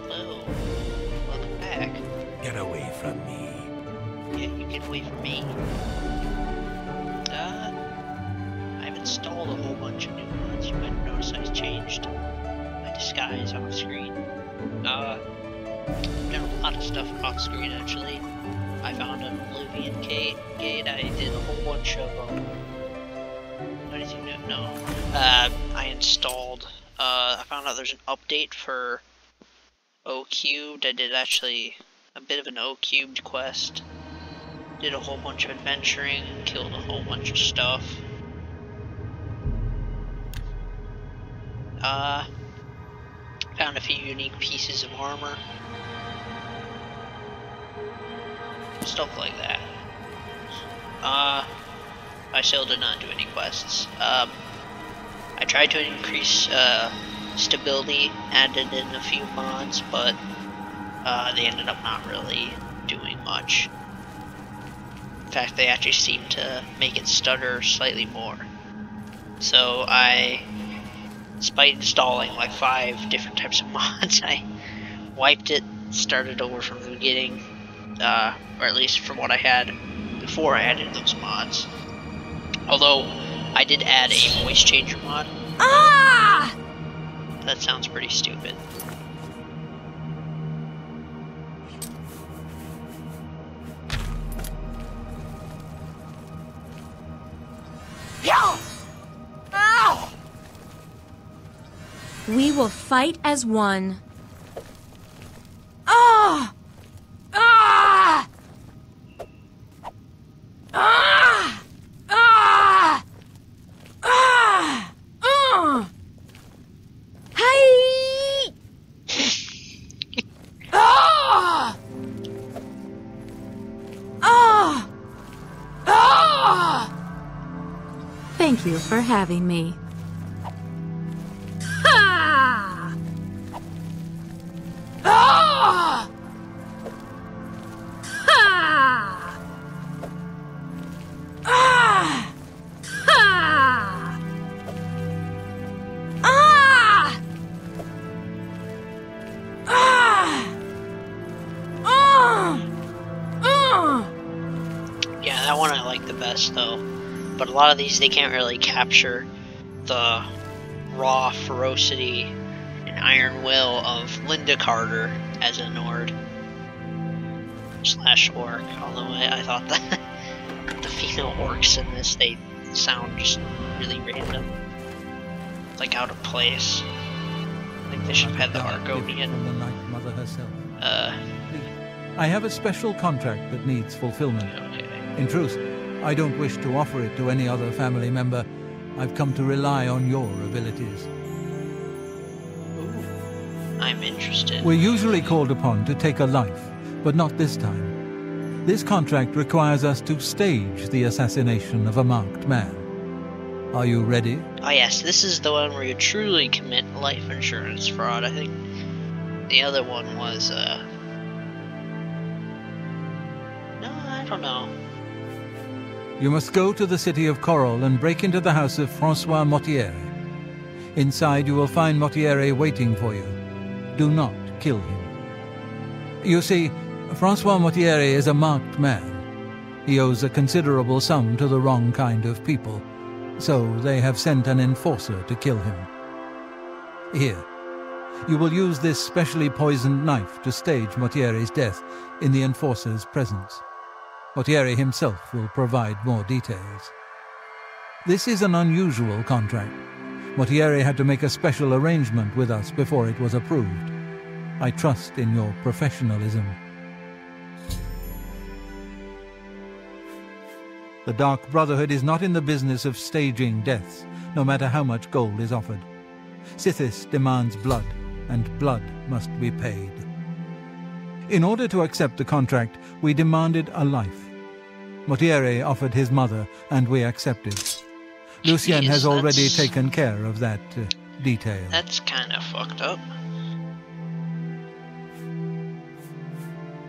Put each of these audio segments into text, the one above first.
Hello. Welcome back. Get away from me. Yeah, you get away from me. I've installed a whole bunch of new mods. You might notice I've changed my disguise off screen. I've done a lot of stuff off screen actually. I found an Oblivion gate. I did a whole bunch of what did you do? No. I installed I found out there's an update for O Cubed. I did actually a bit of an O Cubed quest. Did a whole bunch of adventuring, killed a whole bunch of stuff. Found a few unique pieces of armor. Stuff like that. I still did not do any quests. I tried to increase stability, added in a few mods, but they ended up not really doing much. In fact, they actually seemed to make it stutter slightly more. So despite installing like 5 different types of mods, I wiped it, started over from the beginning, or at least from what I had before I added those mods. Although, I did add a voice changer mod. Ah! That sounds pretty stupid. We will fight as one. Ah! Ah! Ah! Ah! Ah! Hey! Ah! Ah! Ah! Thank you for having me. Ha! Ah! Ha! Ah! Ha! Ah! Ah! Yeah, that one I like the best though. But a lot of these, they can't really capture the raw ferocity and iron will of Linda Carter as a Nord / orc. Although I thought that the female orcs in this, they sound just really random, like out of place. I think they should have had the Argonian. From the Night Mother herself. Uh, I have a special contract that needs fulfillment. okay. In truth, I don't wish to offer it to any other family member. I've come to rely on your abilities. Ooh, I'm interested. We're usually called upon to take a life, but not this time. This contract requires us to stage the assassination of a marked man. Are you ready? Oh yes, this is the one where you truly commit life insurance fraud. I think the other one was, no, I don't know. You must go to the city of Coral and break into the house of Francois Mortier. Inside you will find Mortier waiting for you. Do not kill him. You see, Francois Mortier is a marked man. He owes a considerable sum to the wrong kind of people, so they have sent an enforcer to kill him. Here, you will use this specially poisoned knife to stage Mortier's death in the enforcer's presence. Mortier himself will provide more details. This is an unusual contract. Mortier had to make a special arrangement with us before it was approved. I trust in your professionalism. The Dark Brotherhood is not in the business of staging deaths, no matter how much gold is offered. Sithis demands blood, and blood must be paid. In order to accept the contract, we demanded a life. Mortier offered his mother, and we accepted. Lucien has already taken care of that detail. That's kind of fucked up.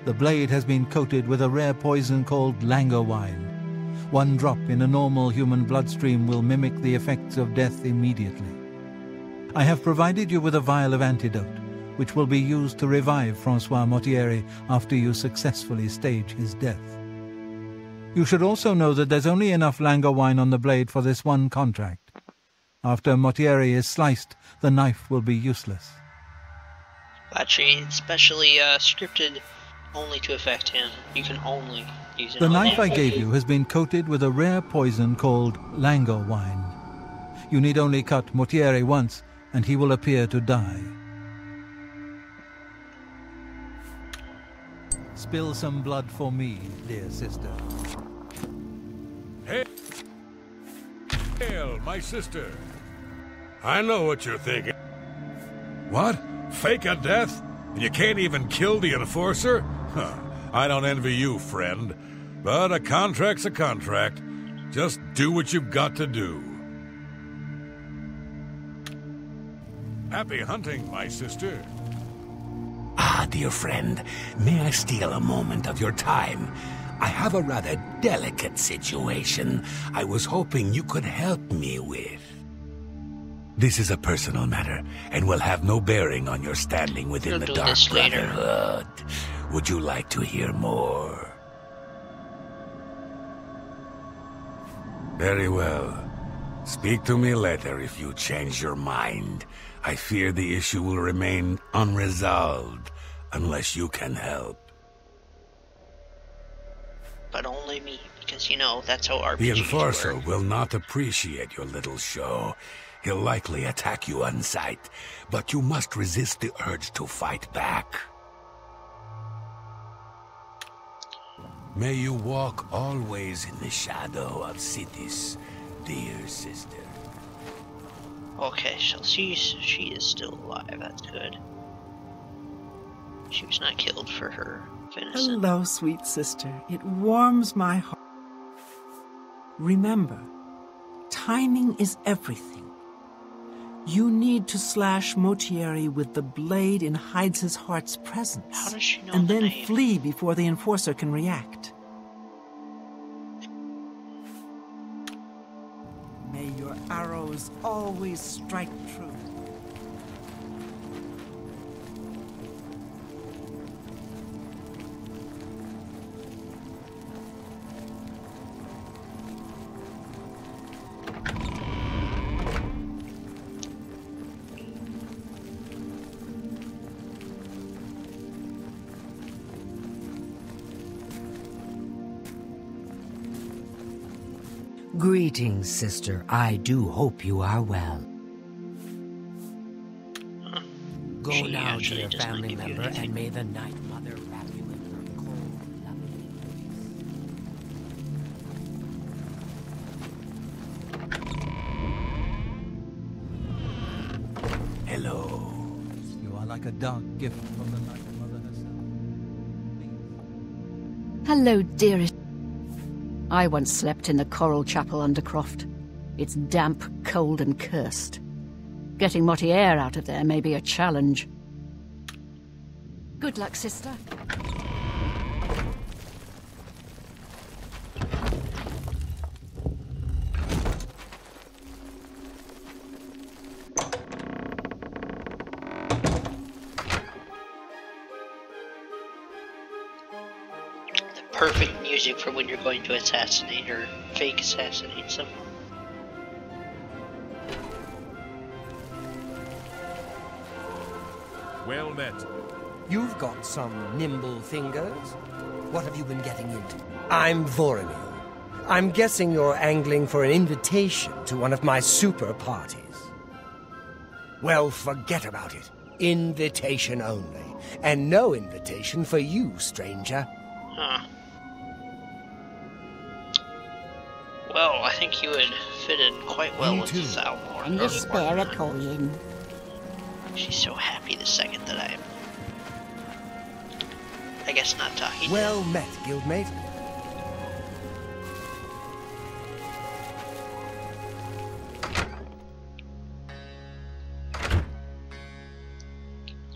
The blade has been coated with a rare poison called langur wine. One drop in a normal human bloodstream will mimic the effects of death immediately. I have provided you with a vial of antidote. which will be used to revive Francois Mortieri after you successfully stage his death. You should also know that there's only enough Lango wine on the blade for this one contract. After Mortieri is sliced, the knife will be useless. Actually, it's specially scripted only to affect him. You can only use it The on knife him. I gave you has been coated with a rare poison called Lango wine. You need only cut Mortieri once, and he will appear to die. Spill some blood for me, dear sister. Hail, my sister. I know what you're thinking. What? Fake a death? And you can't even kill the enforcer? Huh. I don't envy you, friend. But a contract's a contract. Just do what you've got to do. Happy hunting, my sister. Ah, dear friend, may I steal a moment of your time? I have a rather delicate situation I was hoping you could help me with. This is a personal matter, and will have no bearing on your standing within We'll the do Dark this later. Brotherhood. Would you like to hear more? Very well. Speak to me later if you change your mind. I fear the issue will remain unresolved unless you can help. But only me, because, you know, that's how RPGs The Enforcer work. will not appreciate your little show. He'll likely attack you on sight, but you must resist the urge to fight back. May you walk always in the shadow of cities, dear sister. Okay, so she is still alive. That's good. She was not killed for her innocent. Hello, sweet sister. It warms my heart. Remember, timing is everything. You need to slash Mortieri with the blade in Hydes' heart's presence. How does she know and the then name? flee before the Enforcer can react. May your arrows always strike true. Greetings, sister. I do hope you are well. Go She now, actually dear does not family give you member, anything. and may the Night Mother wrap you in her cold, loving embrace. Hello. You are like a dark gift from the Night Mother herself. Hello, dearest. I once slept in the Coral Chapel Undercroft. It's damp, cold, and cursed. Getting Mortier out of there may be a challenge. Good luck, sister. Perfect music for when you're going to assassinate or fake assassinate someone. Well met. You've got some nimble fingers. What have you been getting into? I'm Voronil. I'm guessing you're angling for an invitation to one of my super parties. Well, forget about it. Invitation only. And no invitation for you, stranger. Huh. Well, I think you would fit in quite well with the Thalmor. And to spare a coin. She's so happy the second that I guess not talking. Well met, guildmate.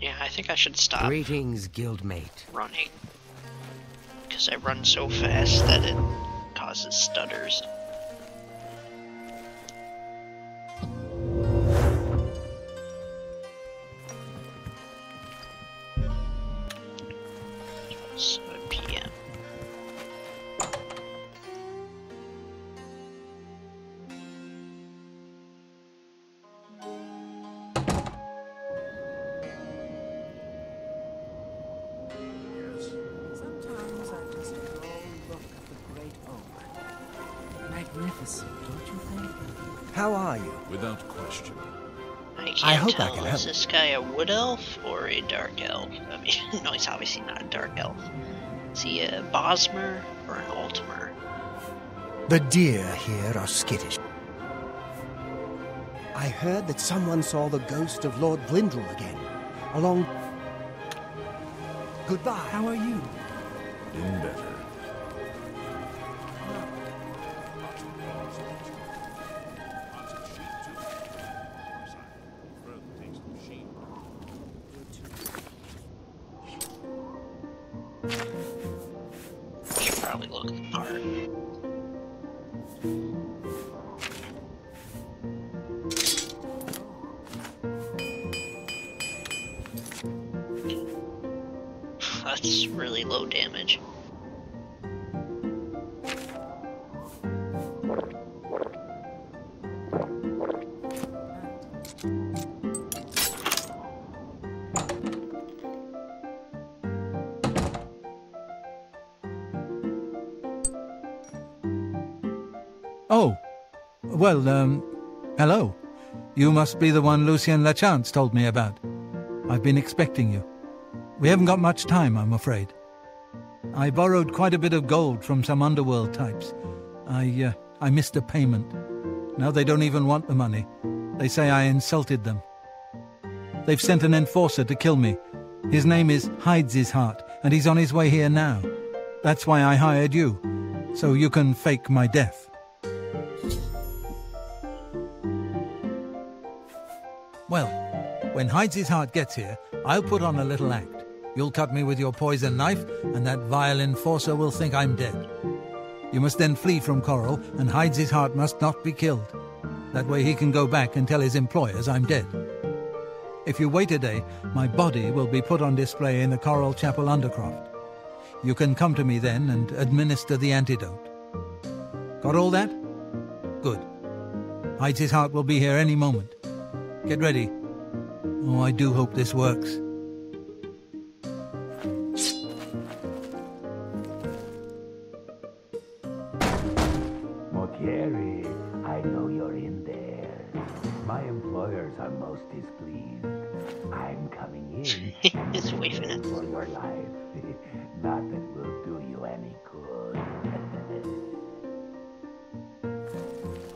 Yeah, I think I should stop Greetings, guildmate. running. Because I run so fast that it causes stutters. 7 p.m. Sometimes I just go look at the great oak. Magnificent, don't you think? How are you? Without question. I can't I hope I tell, can is help. this guy a wood elf or a dark elf? I mean, no, he's obviously not a dark elf. Is he a Bosmer or an Ultimer? The deer here are skittish. I heard that someone saw the ghost of Lord Glindrel again, along... Goodbye. How are you? In better. Should probably look the part. That's really low damage. Oh, well, hello. You must be the one Lucien Lachance told me about. I've been expecting you. We haven't got much time, I'm afraid. I borrowed quite a bit of gold from some underworld types. I missed a payment. Now they don't even want the money. They say I insulted them. They've sent an enforcer to kill me. His name is Hides' Heart, and he's on his way here now. That's why I hired you, so you can fake my death. Well, when Hides' Heart gets here, I'll put on a little act. You'll cut me with your poison knife, and that vile enforcer will think I'm dead. You must then flee from Coral, and Hides' Heart must not be killed. That way he can go back and tell his employers I'm dead. If you wait a day, my body will be put on display in the Coral Chapel Undercroft. You can come to me then and administer the antidote. Got all that? Good. Hides' Heart will be here any moment. Get ready. Oh, I do hope this works. Motieri, I know you're in there. My employers are most displeased. I'm coming in. He's waving at for your life. Nothing will do you any good.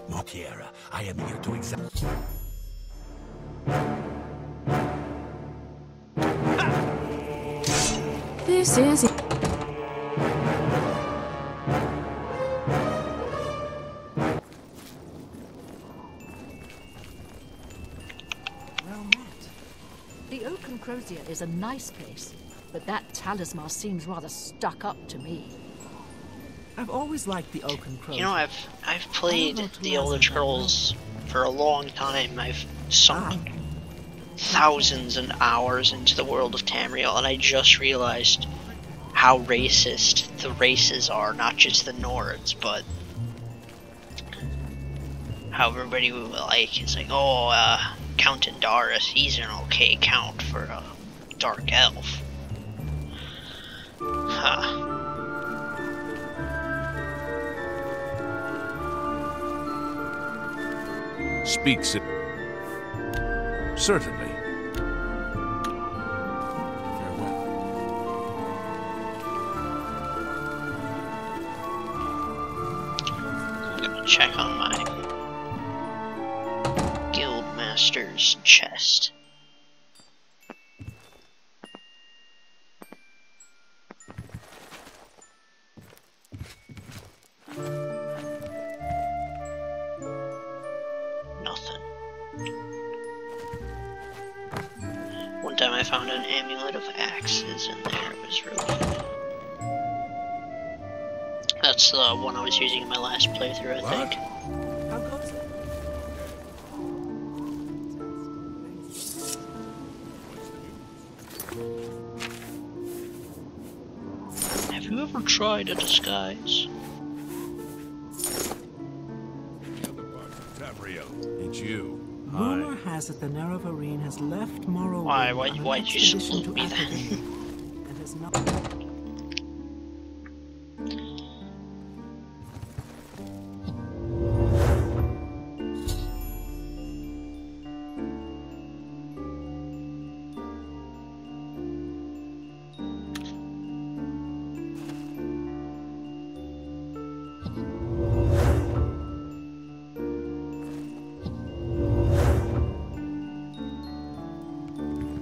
Motiera, I am here to examine. This is it. Well met. The Oak and Crozier is a nice place, but that talisman seems rather stuck up to me. I've always liked the Oak and Crow. You know, I've played the Elder Scrolls for a long time. I've sunk thousands and hours into the world of Tamriel, and I just realized how racist the races are, not just the Nords, but how everybody would like, it's like, oh, Count Indaris, he's an okay count for a dark elf. Huh. Speaks it. Certainly. Farewell. I'm gonna check on my Guildmaster's chest. Nothing. One time I found an amulet of axes in there. It was really good. That's the one I was using in my last playthrough, I think. How goes it? Have you ever tried a disguise? Ain't you? Rumor has it the Nerevarine has left Morrowind Why? on an Why'd you expedition salute to me then? Academy and has not.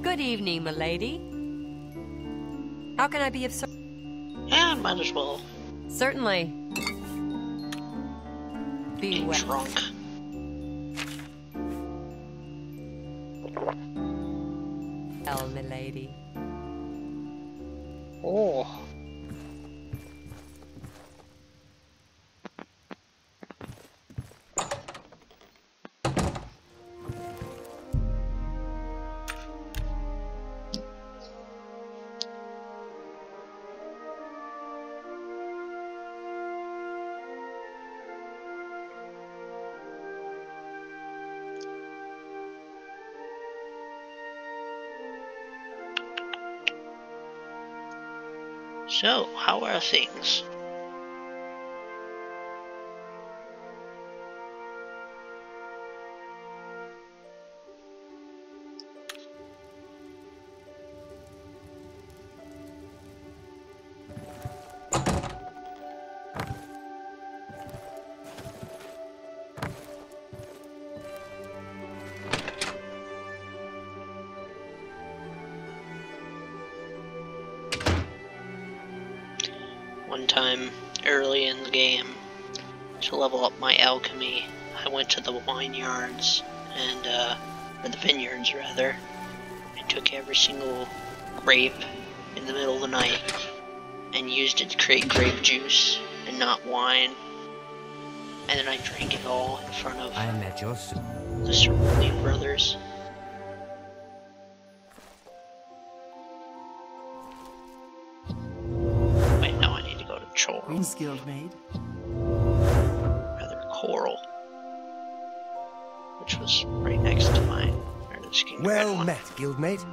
Good evening, milady. How can I be of service? Yeah, might as well. Certainly. Be Get well. drunk. Well, milady. Oh. So, how are things? One time early in the game, to level up my alchemy, I went to the vineyards and, or the vineyards rather, and took every single grape in the middle of the night and used it to create grape juice and not wine. And then I drank it all in front of I am at your service. the Cerulean brothers. Wait, no, I need to go to Chorrol. Queen's Guildmaid. Rather, Coral. Which was right next to mine. Well met, guildmate.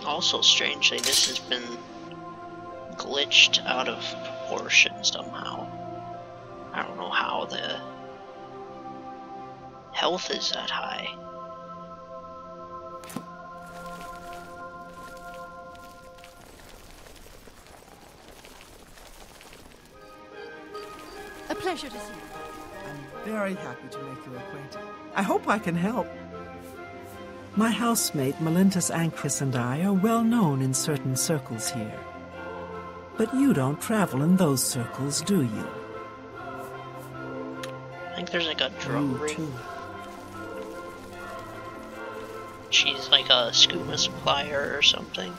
Also, strangely, this has been glitched out of proportion somehow. I don't know how the health is that high. A pleasure to see you. I'm very happy to make your acquaintance. I hope I can help. My housemate, Melintus Ancris, and I are well known in certain circles here. But you don't travel in those circles, do you? I think there's like a drug You ring. too. She's like a scuba supplier or something.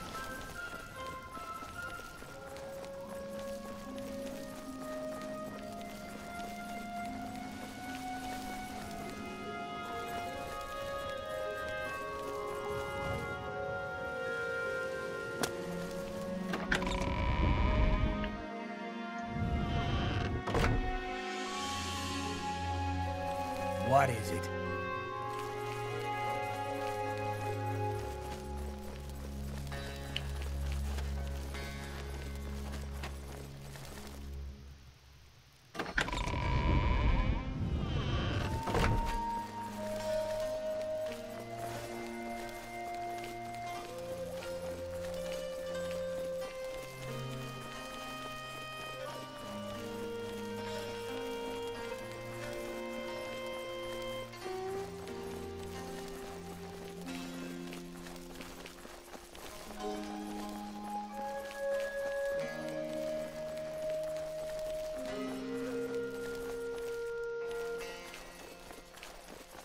What is it?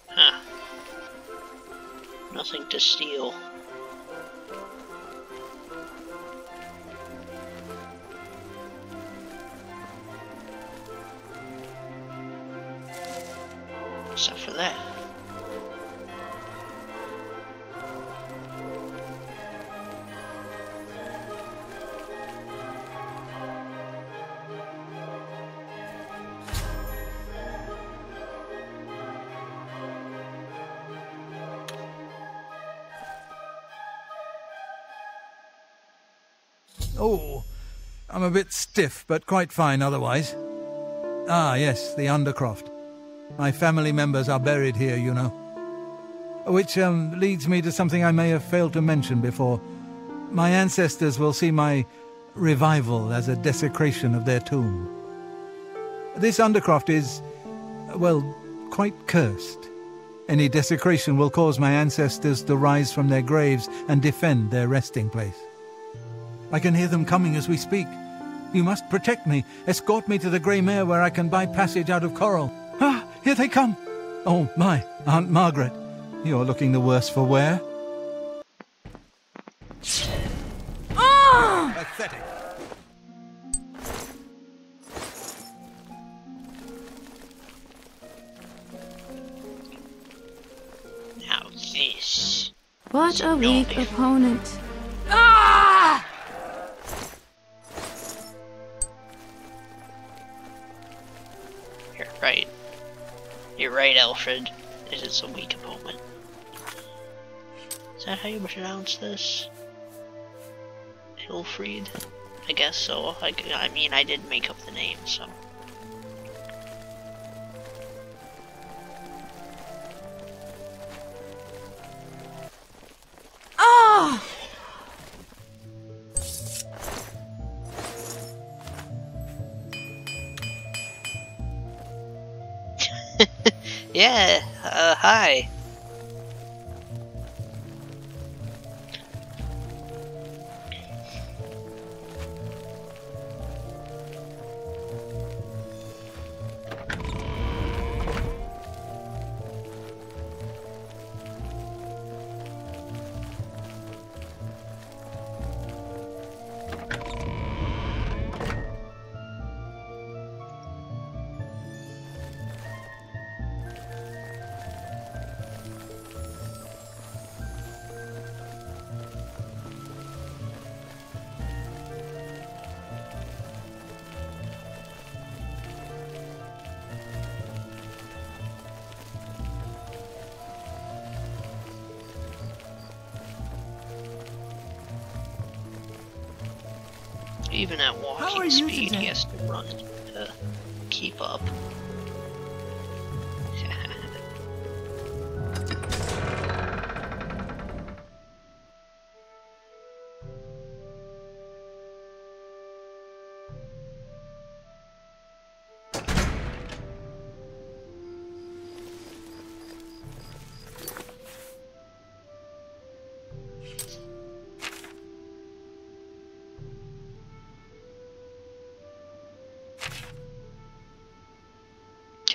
Huh. Nothing to steal. Except for that. Oh, I'm a bit stiff, but quite fine otherwise. Ah, yes, the Undercroft. My family members are buried here, you know. Which leads me to something I may have failed to mention before. My ancestors will see my revival as a desecration of their tomb. This Undercroft is, well, quite cursed. Any desecration will cause my ancestors to rise from their graves and defend their resting place. I can hear them coming as we speak. You must protect me. Escort me to the Grey Mare where I can buy passage out of Coral. Ah, here they come. Oh, my, Aunt Margaret. You're looking the worse for wear. Oh! Pathetic. Now this. What a weak opponent. Ah! You're right. You're right, Alfred. It is a weak opponent. Is that how you pronounce this? Hilfried? I guess so. I mean, I did make up the name, so. Oh! Yeah, hi. Even at walking speed, he has to run to keep up.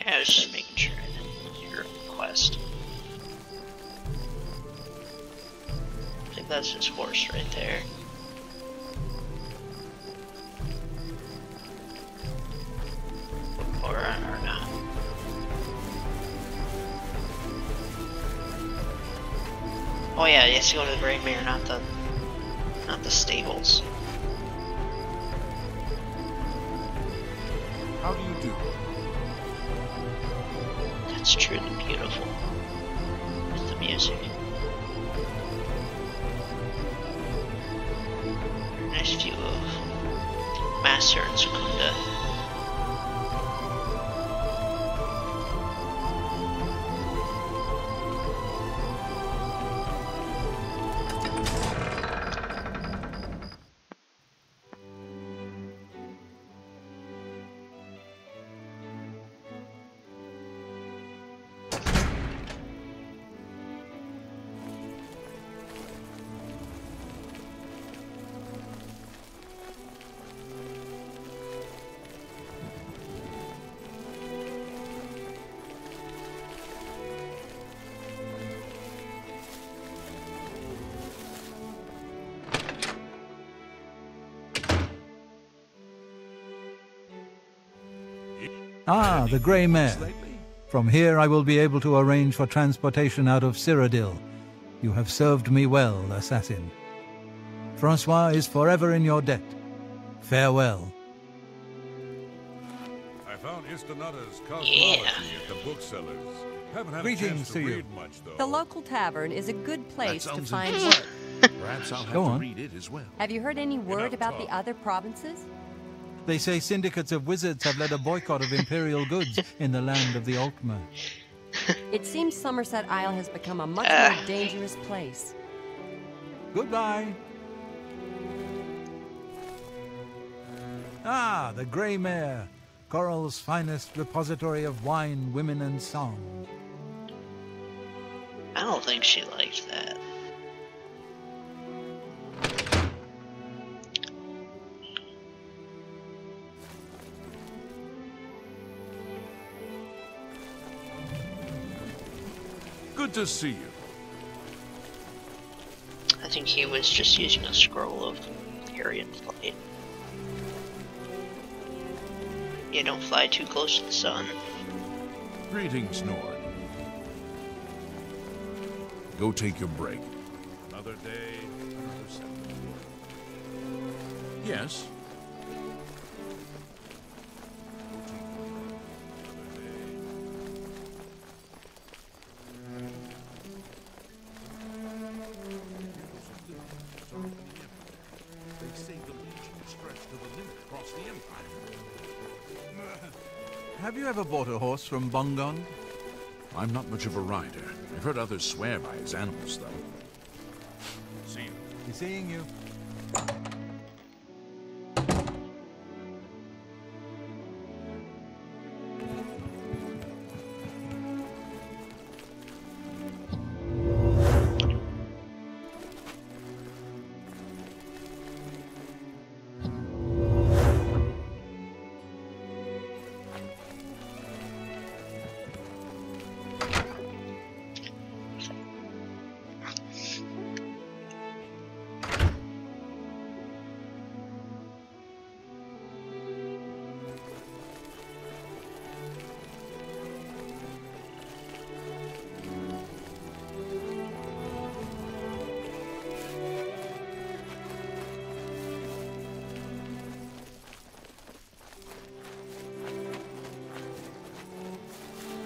I was just making sure I didn't hear a quest. I think that's his horse right there. Or not. Oh yeah, he has to go to the Grey Mare, not the stables. How do you do? That's truly beautiful. With the music. Nice view of Master and Secunda. Ah, the Grey Mare. From here I will be able to arrange for transportation out of Cyrodiil. You have served me well, assassin. Francois is forever in your debt. Farewell. I found Istanada's cosmology at the booksellers. Haven't had Greetings a chance to to you. read much, though. The local tavern is a good place to find interesting. work. Perhaps I'll have Go to on. read it as well. Have you heard any word Enough about the talk. other provinces? They say syndicates of wizards have led a boycott of imperial goods in the land of the Altmer. It seems Somerset Isle has become a much more dangerous place. Goodbye. Ah, the Grey Mare, Coral's finest repository of wine, women, and song. I don't think she liked that. Good to see you. I think he was just using a scroll of Aryan flight. You don't fly too close to the sun. Greetings, Nord. Go take your break. Another day, another second. Yes? They say the Legion stretched to the limit across the Empire. Have you ever bought a horse from Bongond? I'm not much of a rider. I've heard others swear by his animals, though. See you. Be seeing you.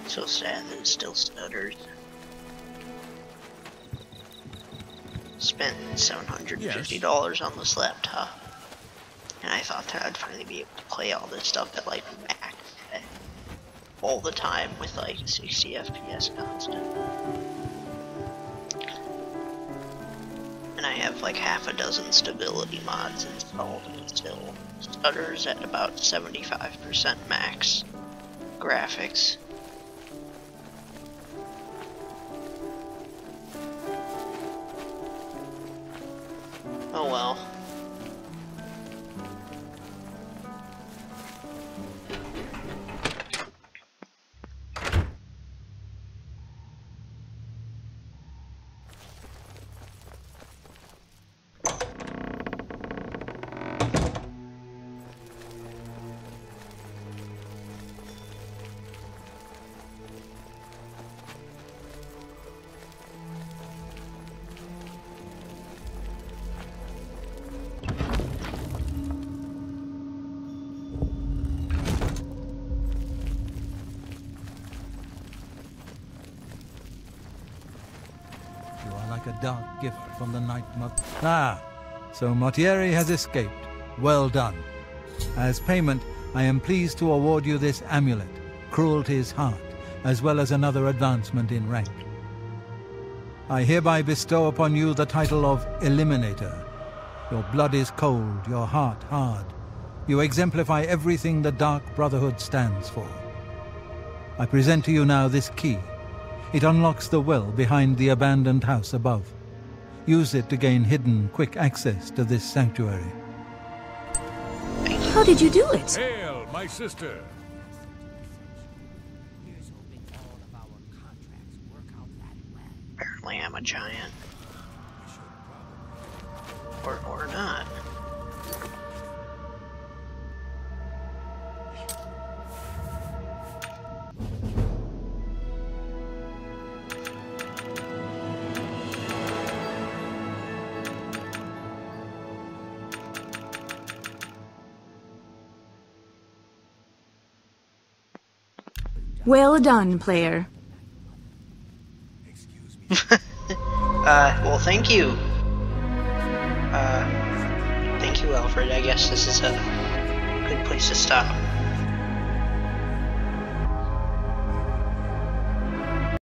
So sad that it still stutters. Spent $750 on this laptop, and I thought that I'd finally be able to play all this stuff at like max all the time with like 60 FPS constant. And I have like half a dozen stability mods installed, and it still stutters at about 75% max graphics. Oh well. A dark gift from the Night Mother. Ah, so Mortieri has escaped. Well done. As payment, I am pleased to award you this amulet, Cruelty's Heart, as well as another advancement in rank. I hereby bestow upon you the title of Eliminator. Your blood is cold, your heart hard. You exemplify everything the Dark Brotherhood stands for. I present to you now this key. It unlocks the well behind the abandoned house above. Use it to gain hidden, quick access to this sanctuary. How did you do it? Hail, my sister! Here's hoping all of our contracts work out that well. Apparently I'm a giant. Or not. Well done, player. Well, thank you. Thank you, Alfred. I guess this is a good place to stop.